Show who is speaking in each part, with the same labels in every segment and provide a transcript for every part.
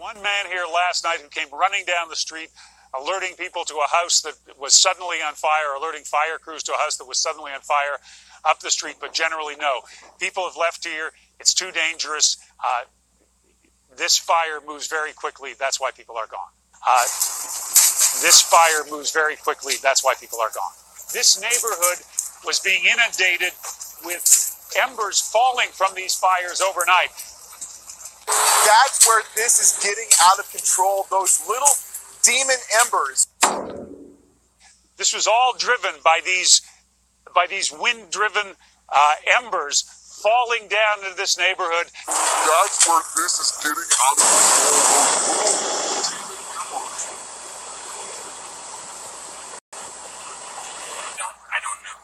Speaker 1: One man here last night who came running down the street, alerting people to a house that was suddenly on fire, alerting fire crews to a house that was suddenly on fire up the street, but generally no. People have left here. It's too dangerous. This fire moves very quickly. That's why people are gone. This fire moves very quickly. That's why people are gone. This neighborhood was being inundated with embers falling from these fires overnight.
Speaker 2: That's where this is getting out of control, those little demon embers.
Speaker 1: This was all driven by these wind-driven embers falling down into this neighborhood.
Speaker 2: That's where this is getting out of control, those little demon embers.
Speaker 3: I don't know.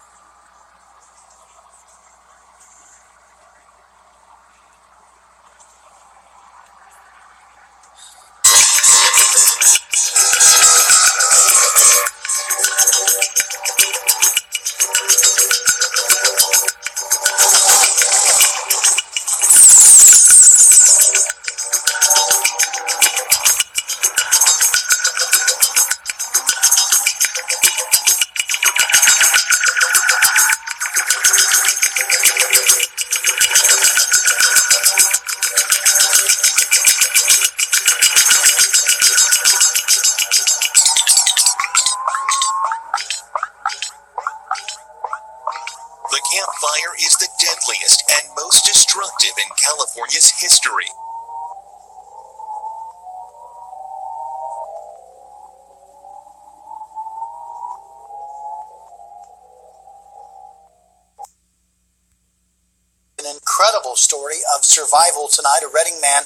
Speaker 4: The Camp Fire is the deadliest and most destructive in California's history.
Speaker 5: An incredible story of survival tonight. A Reading man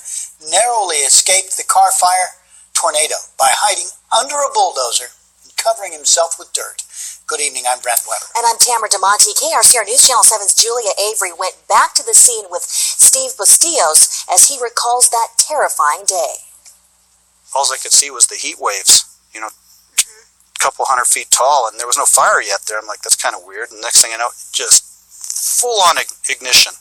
Speaker 5: narrowly escaped the car fire tornado by hiding under a bulldozer and covering himself with dirt. Good evening, I'm Brent Weber.
Speaker 6: And I'm Tamara DeMonte. KRCR News Channel 7's Julia Avery went back to the scene with Steve Bustillos as he recalls that terrifying day.
Speaker 7: All I could see was the heat waves, a couple 100 feet tall, and there was no fire yet there. I'm like, that's kind of weird. And next thing I know, just full-on ignition.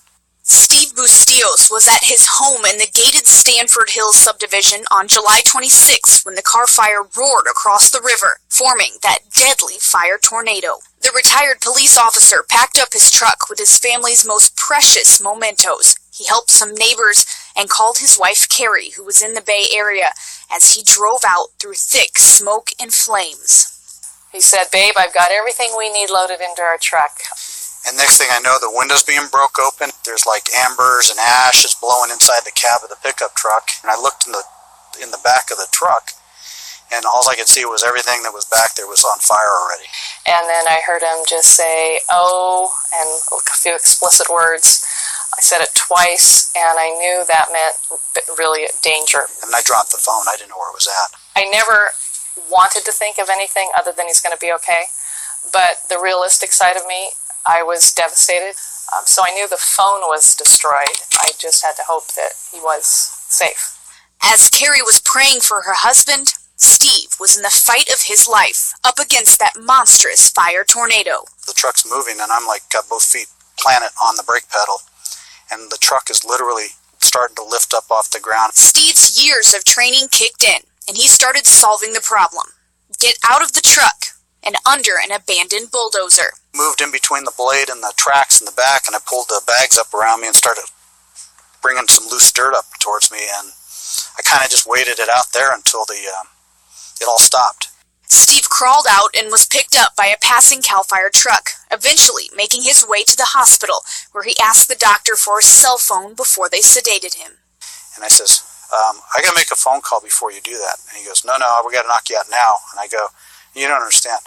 Speaker 8: Steve Bustillos was at his home in the gated Stanford Hills subdivision on July 26 when the car fire roared across the river, forming that deadly fire tornado. The retired police officer packed up his truck with his family's most precious mementos. He helped some neighbors and called his wife Carrie, who was in the Bay Area, as he drove out through thick smoke and flames.
Speaker 9: He said, "Babe, I've got everything we need loaded into our truck."
Speaker 7: And next thing I know, the window's being broke open. There's like embers and ashes blowing inside the cab of the pickup truck. And I looked in the back of the truck, and all I could see was everything that was back there was on fire already.
Speaker 9: And then I heard him just say, "Oh," and a few explicit words. I said it twice, and I knew that meant really danger.
Speaker 7: And I dropped the phone. I didn't know where it was at.
Speaker 9: I never wanted to think of anything other than he's going to be okay. But the realistic side of me, I was devastated. So I knew the phone was destroyed. I just had to hope that he was safe.
Speaker 8: As Carrie was praying for her husband, Steve was in the fight of his life, up against that monstrous fire tornado.
Speaker 7: The truck's moving, and I'm like, got both feet planted on the brake pedal, and the truck is literally starting to lift up off the ground.
Speaker 8: Steve's years of training kicked in, and he started solving the problem. Get out of the truck and under an abandoned bulldozer.
Speaker 7: Moved in between the blade and the tracks in the back, and I pulled the bags up around me and started bringing some loose dirt up towards me, and I kind of just waited it out there until it all stopped.
Speaker 8: Steve crawled out and was picked up by a passing CAL FIRE truck, eventually making his way to the hospital, where he asked the doctor for a cell phone before they sedated him.
Speaker 7: And I says, I got to make a phone call before you do that. And he goes, no, we got to knock you out now. And I go, you don't understand.